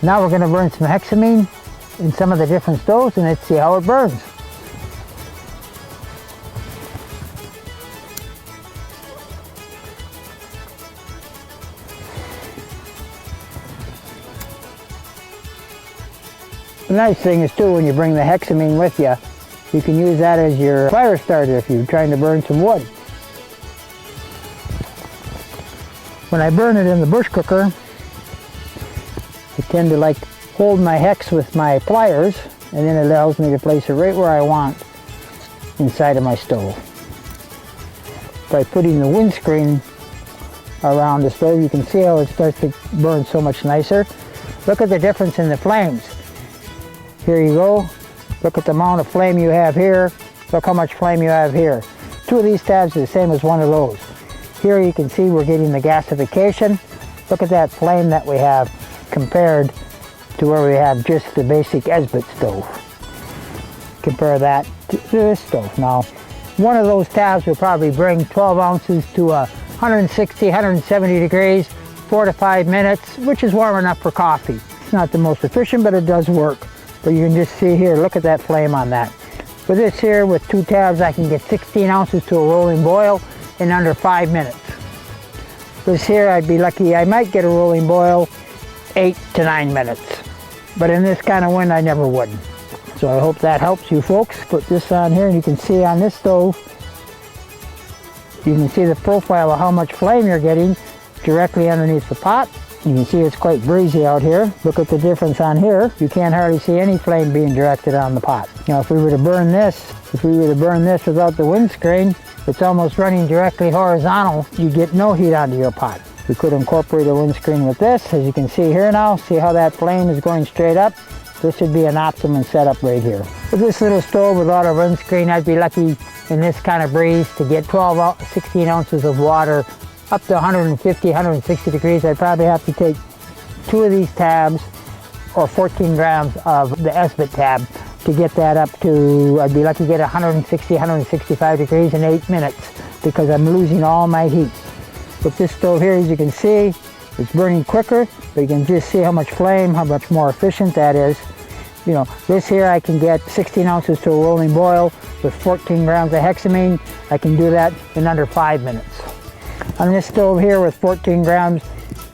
Now we're going to burn some hexamine in some of the different stoves, and let's see how it burns. The nice thing is too, when you bring the hexamine with you, you can use that as your fire starter if you're trying to burn some wood. When I burn it in the bush cooker, I tend to hold my hex with my pliers, and then it allows me to place it right where I want inside of my stove. By putting the windscreen around the stove, you can see how it starts to burn so much nicer. Look at the difference in the flames. Here you go. Look at the amount of flame you have here. Look how much flame you have here. Two of these tabs are the same as one of those. Here you can see we're getting the gasification. Look at that flame that we have compared to where we have just the basic Esbit stove. Compare that to this stove. Now, one of those tabs will probably bring 12 ounces to 160, 170 degrees, 4 to 5 minutes, which is warm enough for coffee. It's not the most efficient, but it does work. But you can just see here, look at that flame on that. With this here, with 2 tabs, I can get 16 ounces to a rolling boil in under 5 minutes. This here, I'd be lucky, I might get a rolling boil 8 to 9 minutes. But in this kind of wind, I never would. So I hope that helps you folks. Put this on here, and you can see on this stove, you can see the profile of how much flame you're getting directly underneath the pot. You can see it's quite breezy out here. Look at the difference on here. You can't hardly see any flame being directed on the pot. Now if we were to burn this, without the windscreen, it's almost running directly horizontal. You get no heat onto your pot. We could incorporate a windscreen with this, as you can see here now. See how that flame is going straight up? This would be an optimum setup right here. With this little stove without a windscreen, I'd be lucky in this kind of breeze to get 16 ounces of water up to 150, 160 degrees. I'd probably have to take 2 of these tabs or 14 grams of the Esbit tab to get that up to, I'd be lucky to get 160, 165 degrees in 8 minutes because I'm losing all my heat. With this stove here, as you can see, it's burning quicker, but you can just see how much flame, how much more efficient that is. You know, this here I can get 16 ounces to a rolling boil with 14 grams of hexamine. I can do that in under 5 minutes. On this stove here with 14 grams,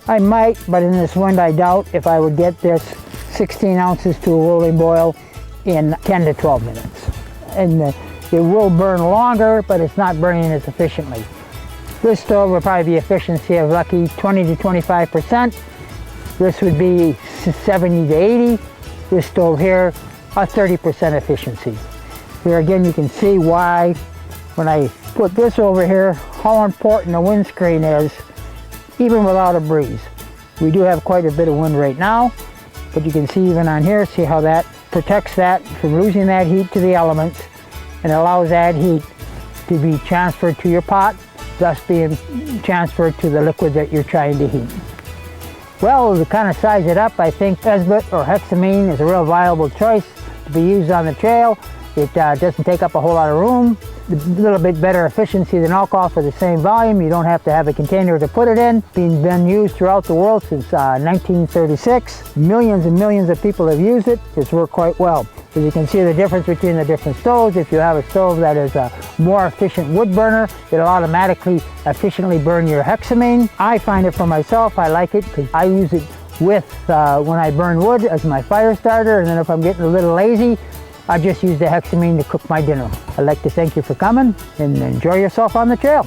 I might, but in this wind I doubt if I would get this 16 ounces to a rolling boil in 10 to 12 minutes. And it will burn longer, but it's not burning as efficiently. This stove would probably be efficiency of lucky 20 to 25%. This would be 70 to 80. This stove here, a 30% efficiency. Here again, you can see why when I put this over here, how important the windscreen is, even without a breeze. We do have quite a bit of wind right now, but you can see even on here, see how that protects that from losing that heat to the elements and allows that heat to be transferred to your pot, thus being transferred to the liquid that you're trying to heat. Well, to kind of size it up, I think Esbit or hexamine is a real viable choice to be used on the trail. It doesn't take up a whole lot of room. A little bit better efficiency than alcohol for the same volume. You don't have to have a container to put it in. Been used throughout the world since 1936. Millions and millions of people have used it. It's worked quite well. As you can see the difference between the different stoves. If you have a stove that is a more efficient wood burner, it'll automatically efficiently burn your hexamine. I find it for myself. I like it because I use it with when I burn wood as my fire starter, and then if I'm getting a little lazy, I just use the hexamine to cook my dinner. I'd like to thank you for coming and enjoy yourself on the trail.